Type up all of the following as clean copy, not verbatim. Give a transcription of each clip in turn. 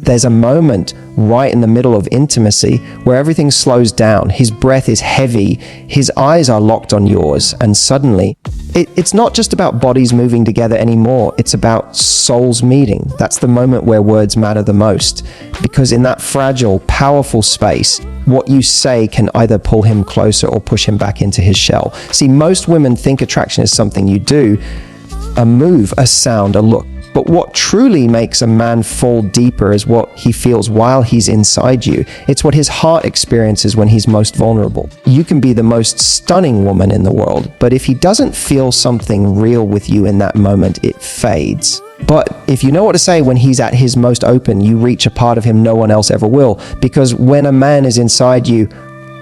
There's a moment right in the middle of intimacy where everything slows down. His breath is heavy, his eyes are locked on yours, and suddenly, it's not just about bodies moving together anymore, it's about souls meeting. That's the moment where words matter the most, because in that fragile, powerful space, what you say can either pull him closer or push him back into his shell. See, most women think attraction is something you do, a move, a sound, a look. But what truly makes a man fall deeper is what he feels while he's inside you. It's what his heart experiences when he's most vulnerable. You can be the most stunning woman in the world, but if he doesn't feel something real with you in that moment, it fades. But if you know what to say when he's at his most open, you reach a part of him no one else ever will. Because when a man is inside you,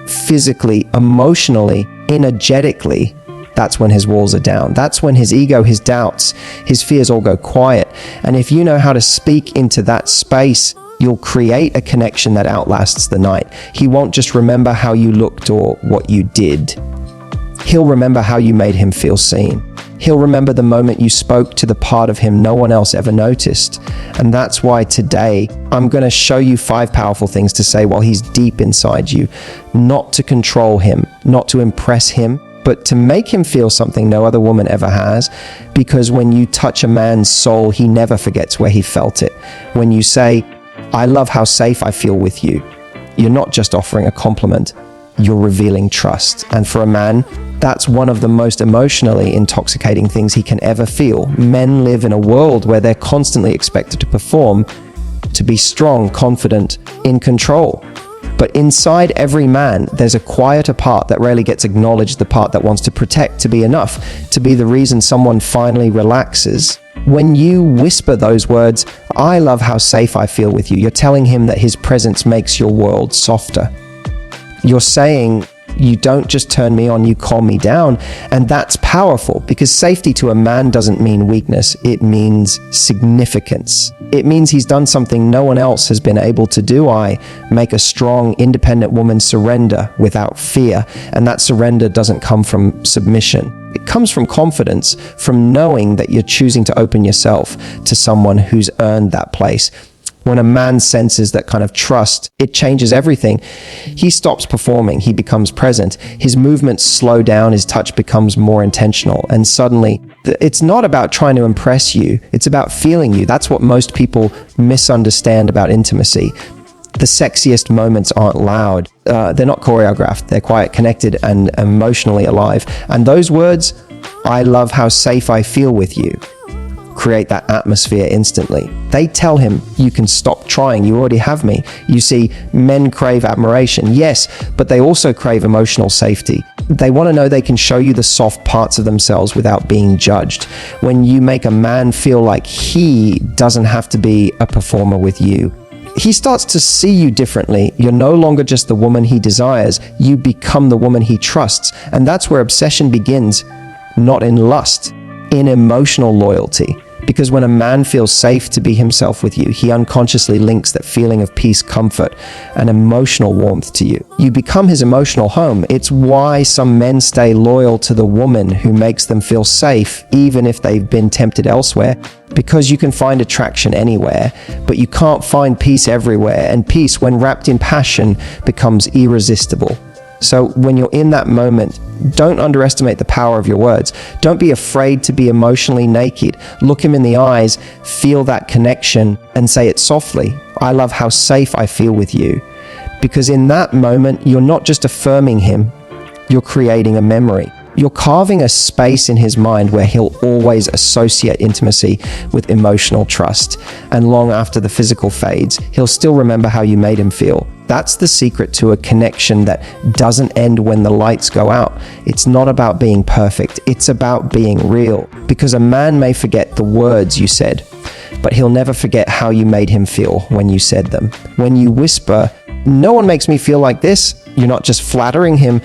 physically, emotionally, energetically, that's when his walls are down. That's when his ego, his doubts, his fears all go quiet. And if you know how to speak into that space, you'll create a connection that outlasts the night. He won't just remember how you looked or what you did. He'll remember how you made him feel seen. He'll remember the moment you spoke to the part of him no one else ever noticed. And that's why today, I'm going to show you 5 powerful things to say while he's deep inside you. Not to control him, not to impress him, but to make him feel something no other woman ever has, because when you touch a man's soul, he never forgets where he felt it. When you say, "I love how safe I feel with you," you're not just offering a compliment, you're revealing trust. And for a man, that's one of the most emotionally intoxicating things he can ever feel. Men live in a world where they're constantly expected to perform, to be strong, confident, in control. But inside every man, there's a quieter part that rarely gets acknowledged, the part that wants to protect, to be enough, to be the reason someone finally relaxes. When you whisper those words, "I love how safe I feel with you," you're telling him that his presence makes your world softer. You're saying, "You don't just turn me on, you calm me down." And that's powerful, because safety to a man doesn't mean weakness, it means significance. It means he's done something no one else has been able to do. I make a strong, independent woman surrender without fear. And that surrender doesn't come from submission. It comes from confidence, from knowing that you're choosing to open yourself to someone who's earned that place. When a man senses that kind of trust, it changes everything. He stops performing, he becomes present. His movements slow down, his touch becomes more intentional. And suddenly, it's not about trying to impress you, it's about feeling you. That's what most people misunderstand about intimacy. The sexiest moments aren't loud. They're not choreographed. They're quiet, connected, and emotionally alive. And those words, "I love how safe I feel with you," create that atmosphere instantly. They tell him, "You can stop trying, you already have me." You see, men crave admiration, yes, but they also crave emotional safety. They want to know they can show you the soft parts of themselves without being judged. When you make a man feel like he doesn't have to be a performer with you, he starts to see you differently. You're no longer just the woman he desires, you become the woman he trusts. And that's where obsession begins, not in lust, in emotional loyalty. Because when a man feels safe to be himself with you, he unconsciously links that feeling of peace, comfort, and emotional warmth to you. You become his emotional home. It's why some men stay loyal to the woman who makes them feel safe, even if they've been tempted elsewhere. Because you can find attraction anywhere, but you can't find peace everywhere. And peace, when wrapped in passion, becomes irresistible. So when you're in that moment, don't underestimate the power of your words. Don't be afraid to be emotionally naked. Look him in the eyes, feel that connection, and say it softly. "I love how safe I feel with you." Because in that moment, you're not just affirming him, you're creating a memory. You're carving a space in his mind where he'll always associate intimacy with emotional trust. And long after the physical fades, he'll still remember how you made him feel. That's the secret to a connection that doesn't end when the lights go out. It's not about being perfect, it's about being real. Because a man may forget the words you said, but he'll never forget how you made him feel when you said them. When you whisper, "No one makes me feel like this," you're not just flattering him,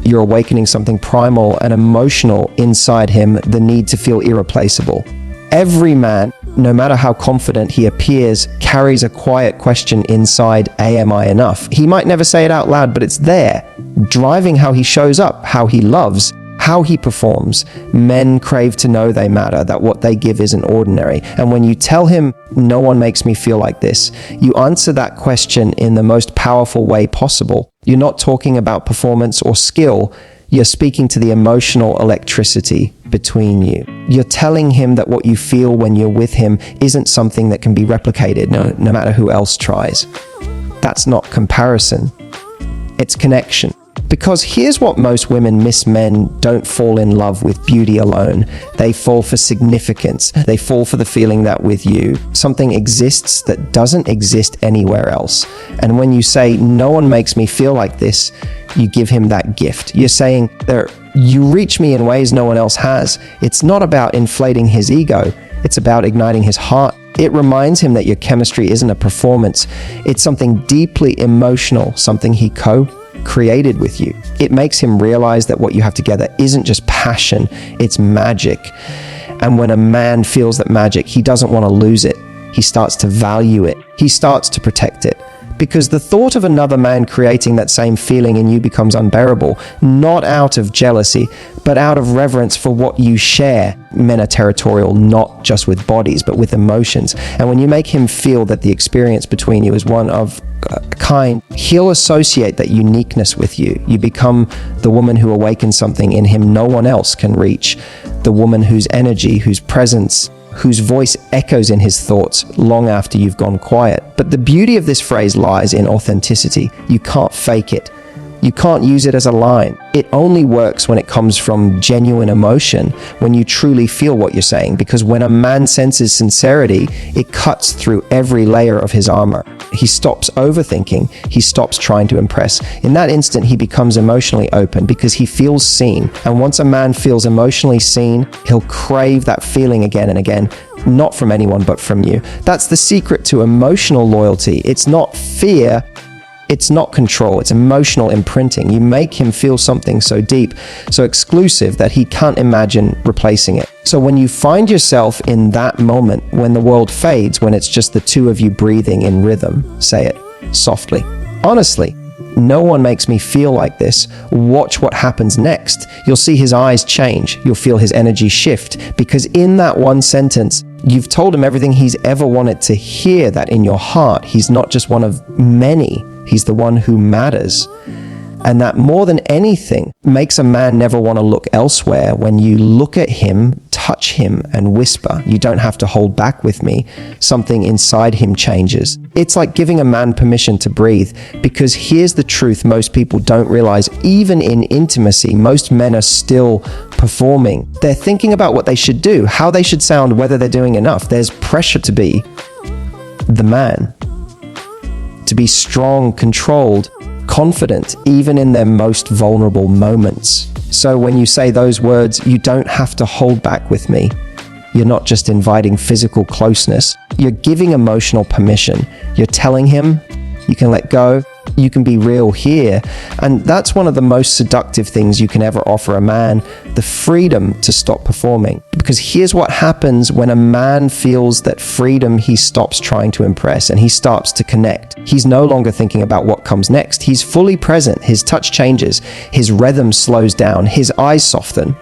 you're awakening something primal and emotional inside him, the need to feel irreplaceable. Every man, no matter how confident he appears, carries a quiet question inside, am I enough? He might never say it out loud, but it's there, driving how he shows up, how he loves, how he performs. Men crave to know they matter, that what they give isn't ordinary. And when you tell him, no one makes me feel like this, you answer that question in the most powerful way possible. You're not talking about performance or skill. You're speaking to the emotional electricity between you. You're telling him that what you feel when you're with him isn't something that can be replicated, no matter who else tries. That's not comparison. It's connection. Because here's what most women miss: men don't fall in love with beauty alone. They fall for significance. They fall for the feeling that with you, something exists that doesn't exist anywhere else. And when you say, no one makes me feel like this, you give him that gift. You're saying, you reach me in ways no one else has. It's not about inflating his ego. It's about igniting his heart. It reminds him that your chemistry isn't a performance. It's something deeply emotional, something he co-created with you. It makes him realize that what you have together isn't just passion, it's magic. And when a man feels that magic, he doesn't want to lose it. He starts to value it. He starts to protect it. Because the thought of another man creating that same feeling in you becomes unbearable, not out of jealousy, but out of reverence for what you share. Men are territorial, not just with bodies, but with emotions. And when you make him feel that the experience between you is one of a kind, he'll associate that uniqueness with you. You become the woman who awakens something in him no one else can reach. The woman whose energy, whose presence, whose voice echoes in his thoughts long after you've gone quiet. But the beauty of this phrase lies in authenticity. You can't fake it. You can't use it as a line. It only works when it comes from genuine emotion, when you truly feel what you're saying. Because when a man senses sincerity, it cuts through every layer of his armor. He stops overthinking. He stops trying to impress. In that instant, he becomes emotionally open because he feels seen. And once a man feels emotionally seen, he'll crave that feeling again and again, not from anyone, but from you. That's the secret to emotional loyalty. It's not fear. It's not control, it's emotional imprinting. You make him feel something so deep, so exclusive that he can't imagine replacing it. So when you find yourself in that moment, when the world fades, when it's just the two of you breathing in rhythm, say it softly. Honestly, no one makes me feel like this. Watch what happens next. You'll see his eyes change. You'll feel his energy shift. Because in that one sentence, you've told him everything he's ever wanted to hear, that in your heart, he's not just one of many. He's the one who matters. And that more than anything makes a man never want to look elsewhere. When you look at him, touch him, and whisper, you don't have to hold back with me, something inside him changes. It's like giving a man permission to breathe. Because here's the truth most people don't realize. Even in intimacy, most men are still performing. They're thinking about what they should do, how they should sound, whether they're doing enough. There's pressure to be the man, to be strong, controlled, confident, even in their most vulnerable moments. So when you say those words, you don't have to hold back with me, you're not just inviting physical closeness, you're giving emotional permission. You're telling him you can let go, you can be real here. And that's one of the most seductive things you can ever offer a man, the freedom to stop performing. Because here's what happens when a man feels that freedom, he stops trying to impress and he starts to connect. He's no longer thinking about what comes next. He's fully present. His touch changes. His rhythm slows down. His eyes soften.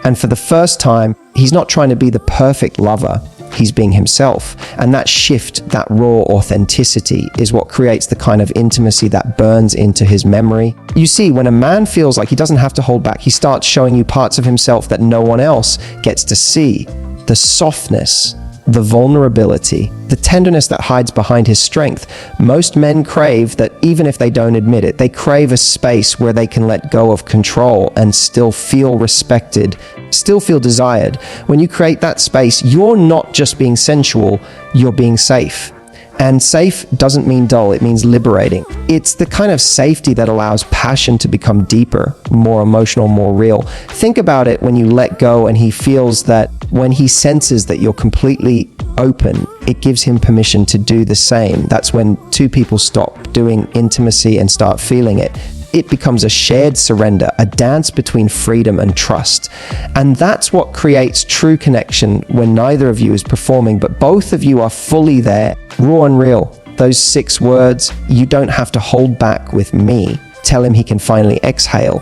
And for the first time, he's not trying to be the perfect lover. He's being himself. And that shift, that raw authenticity is what creates the kind of intimacy that burns into his memory. You see, when a man feels like he doesn't have to hold back, he starts showing you parts of himself that no one else gets to see. The softness, the vulnerability, the tenderness that hides behind his strength. Most men crave that, even if they don't admit it. They crave a space where they can let go of control and still feel respected, still feel desired. When you create that space, you're not just being sensual, you're being safe. And safe doesn't mean dull, it means liberating. It's the kind of safety that allows passion to become deeper, more emotional, more real. Think about it when you let go and he feels that, when he senses that you're completely open, it gives him permission to do the same. That's when two people stop doing intimacy and start feeling it. It becomes a shared surrender, a dance between freedom and trust. And that's what creates true connection, when neither of you is performing, but both of you are fully there, raw and real. Those 6 words, you don't have to hold back with me, tell him he can finally exhale.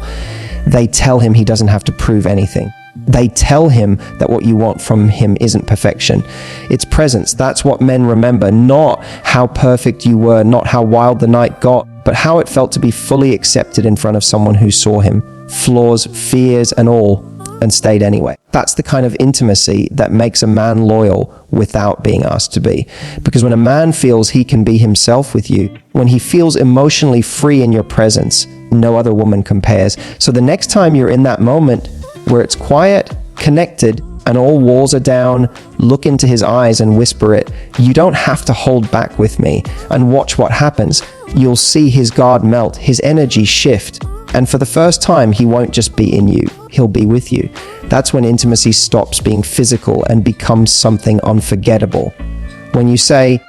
They tell him he doesn't have to prove anything. They tell him that what you want from him isn't perfection. It's presence. That's what men remember, not how perfect you were, not how wild the night got, but how it felt to be fully accepted in front of someone who saw him, flaws, fears, and all, and stayed anyway. That's the kind of intimacy that makes a man loyal without being asked to be. Because when a man feels he can be himself with you, when he feels emotionally free in your presence, no other woman compares. So the next time you're in that moment where it's quiet, connected, and all walls are down, look into his eyes and whisper it. You don't have to hold back with me, and watch what happens. You'll see his guard melt, his energy shift. And for the first time, he won't just be in you, he'll be with you. That's when intimacy stops being physical and becomes something unforgettable. When you say,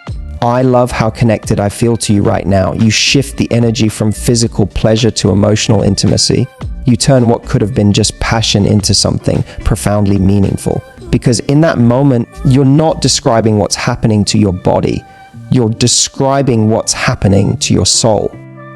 I love how connected I feel to you right now, you shift the energy from physical pleasure to emotional intimacy. You turn what could have been just passion into something profoundly meaningful. Because in that moment, you're not describing what's happening to your body. You're describing what's happening to your soul.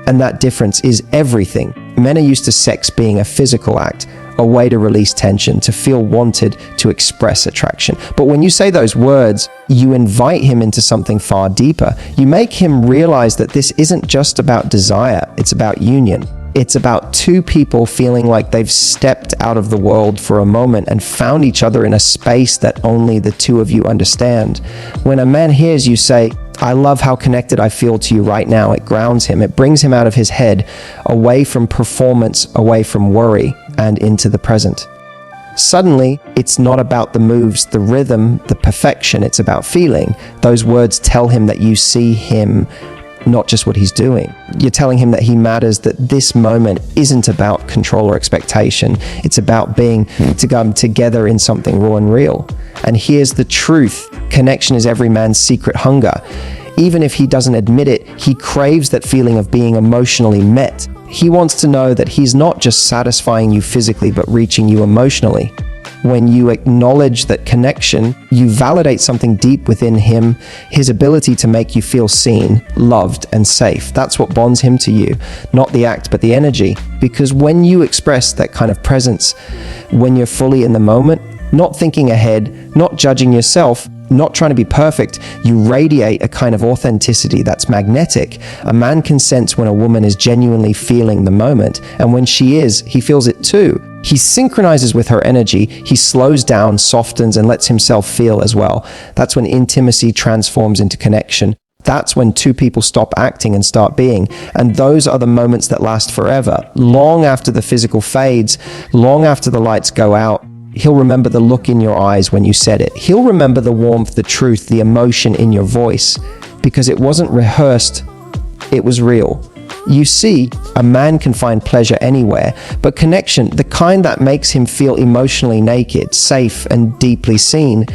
And that difference is everything. Men are used to sex being a physical act, a way to release tension, to feel wanted, to express attraction. But when you say those words, you invite him into something far deeper. You make him realize that this isn't just about desire, it's about union. It's about two people feeling like they've stepped out of the world for a moment and found each other in a space that only the two of you understand. When a man hears you say, I love how connected I feel to you right now, it grounds him. It brings him out of his head, away from performance, away from worry, and into the present. Suddenly, it's not about the moves, the rhythm, the perfection. It's about feeling. Those words tell him that you see him, not just what he's doing. You're telling him that he matters, that this moment isn't about control or expectation. It's about being together in something raw and real. And here's the truth. Connection is every man's secret hunger. Even if he doesn't admit it, he craves that feeling of being emotionally met. He wants to know that he's not just satisfying you physically, but reaching you emotionally. When you acknowledge that connection, you validate something deep within him, his ability to make you feel seen, loved, and safe. That's what bonds him to you, not the act, but the energy. Because when you express that kind of presence, when you're fully in the moment, not thinking ahead, not judging yourself, not trying to be perfect, you radiate a kind of authenticity that's magnetic. A man can sense when a woman is genuinely feeling the moment, and when she is, he feels it too. He synchronizes with her energy, he slows down, softens, and lets himself feel as well. That's when intimacy transforms into connection. That's when two people stop acting and start being. And those are the moments that last forever. Long after the physical fades, long after the lights go out, he'll remember the look in your eyes when you said it. He'll remember the warmth, the truth, the emotion in your voice, because it wasn't rehearsed, it was real. You see, a man can find pleasure anywhere, but connection, the kind that makes him feel emotionally naked, safe, and deeply seen,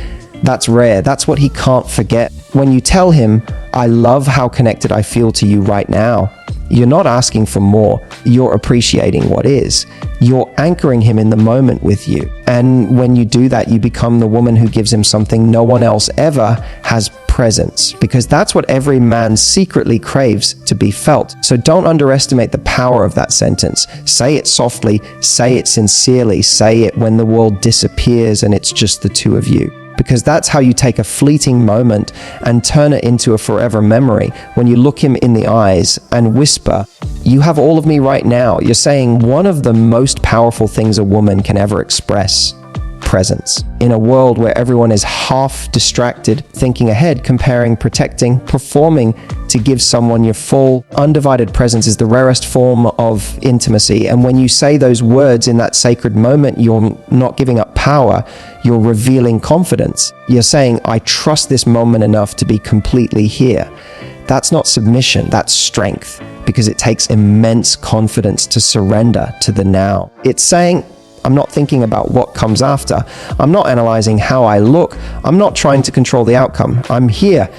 that's rare. That's what he can't forget. When you tell him, I love how connected I feel to you right now, you're not asking for more, you're appreciating what is. You're anchoring him in the moment with you. And when you do that, you become the woman who gives him something no one else ever has: presence. Because that's what every man secretly craves to be felt. So don't underestimate the power of that sentence. Say it softly, say it sincerely, say it when the world disappears and it's just the two of you. Because that's how you take a fleeting moment and turn it into a forever memory. When you look him in the eyes and whisper, you have all of me right now. You're saying one of the most powerful things a woman can ever express: presence. In a world where everyone is half distracted, thinking ahead, comparing, protecting, performing to give someone your full, undivided presence is the rarest form of intimacy. And when you say those words in that sacred moment, you're not giving up power, you're revealing confidence. You're saying, I trust this moment enough to be completely here. That's not submission, that's strength, because it takes immense confidence to surrender to the now. It's saying, I'm not thinking about what comes after. I'm not analyzing how I look. I'm not trying to control the outcome. I'm here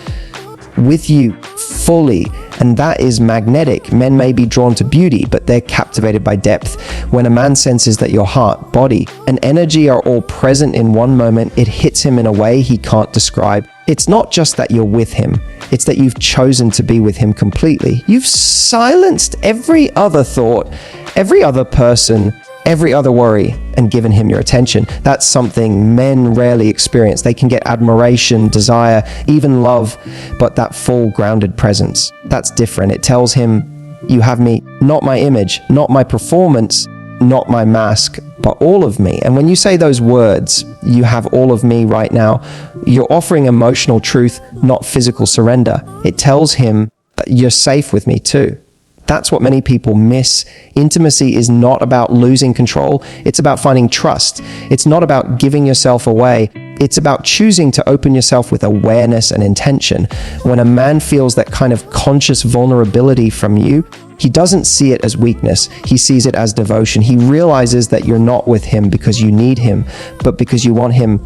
with you fully, and that is magnetic. Men may be drawn to beauty, but they're captivated by depth. When a man senses that your heart, body, and energy are all present in one moment, it hits him in a way he can't describe. It's not just that you're with him, it's that you've chosen to be with him completely. You've silenced every other thought, every other person, every other worry and given him your attention. That's something men rarely experience. They can get admiration, desire, even love, but that full grounded presence, that's different. It tells him, you have me, not my image, not my performance, not my mask, but all of me. And when you say those words, you have all of me right now, you're offering emotional truth, not physical surrender. It tells him that you're safe with me too. That's what many people miss. Intimacy is not about losing control. It's about finding trust. It's not about giving yourself away. It's about choosing to open yourself with awareness and intention. When a man feels that kind of conscious vulnerability from you, he doesn't see it as weakness. He sees it as devotion. He realizes that you're not with him because you need him, but because you want him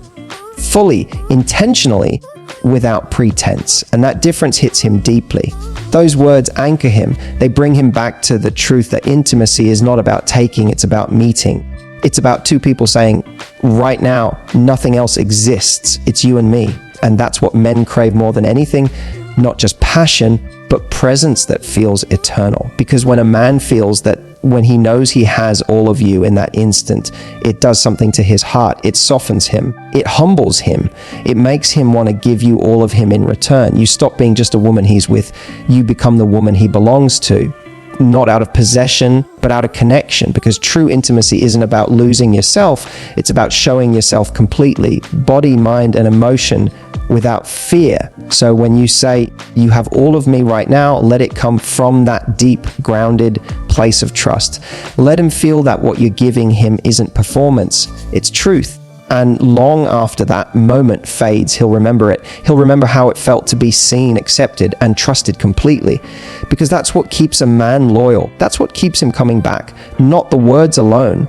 fully, intentionally, without pretense. And that difference hits him deeply. Those words anchor him. They bring him back to the truth that intimacy is not about taking, it's about meeting. It's about two people saying, right now, nothing else exists. It's you and me. And that's what men crave more than anything, not just passion, but presence that feels eternal. Because when a man feels that when he knows he has all of you in that instant, it does something to his heart. It softens him. It humbles him. It makes him want to give you all of him in return. You stop being just a woman he's with. You become the woman he belongs to. Not out of possession, but out of connection, because true intimacy isn't about losing yourself. It's about showing yourself completely, body, mind, and emotion, without fear. So when you say, you have all of me right now, let it come from that deep, grounded place of trust. Let him feel that what you're giving him isn't performance, it's truth. And long after that moment fades, he'll remember it. He'll remember how it felt to be seen, accepted, and trusted completely. Because that's what keeps a man loyal. That's what keeps him coming back. Not the words alone,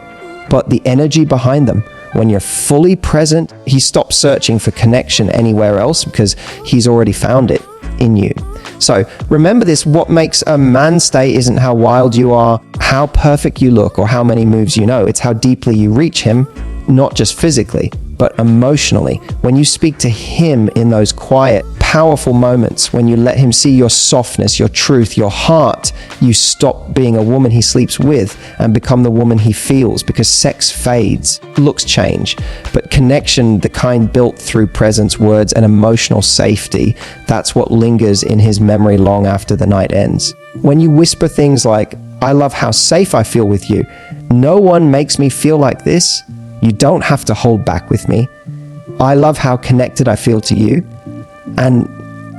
but the energy behind them. When you're fully present, he stops searching for connection anywhere else because he's already found it in you. So remember this, what makes a man stay isn't how wild you are, how perfect you look, or how many moves you know. It's how deeply you reach him, not just physically, but emotionally. When you speak to him in those quiet, powerful moments, when you let him see your softness, your truth, your heart, you stop being a woman he sleeps with and become the woman he feels, because sex fades, looks change, but connection, the kind built through presence, words, and emotional safety, that's what lingers in his memory long after the night ends. When you whisper things like, I love how safe I feel with you, no one makes me feel like this, you don't have to hold back with me, I love how connected I feel to you, and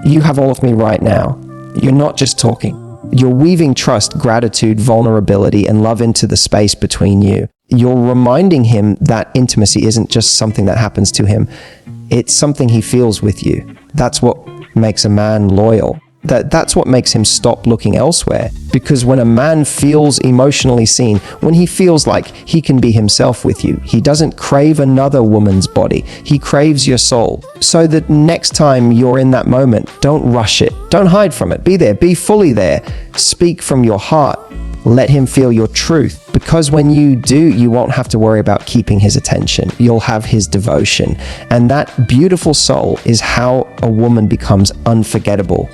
you have all of me right now. You're not just talking. You're weaving trust, gratitude, vulnerability, and love into the space between you. You're reminding him that intimacy isn't just something that happens to him. It's something he feels with you. That's what makes a man loyal. That's what makes him stop looking elsewhere. Because when a man feels emotionally seen, when he feels like he can be himself with you, he doesn't crave another woman's body. He craves your soul. So that next time you're in that moment, don't rush it. Don't hide from it. Be there. Be fully there. Speak from your heart. Let him feel your truth. Because when you do, you won't have to worry about keeping his attention. You'll have his devotion. And that beautiful soul is how a woman becomes unforgettable.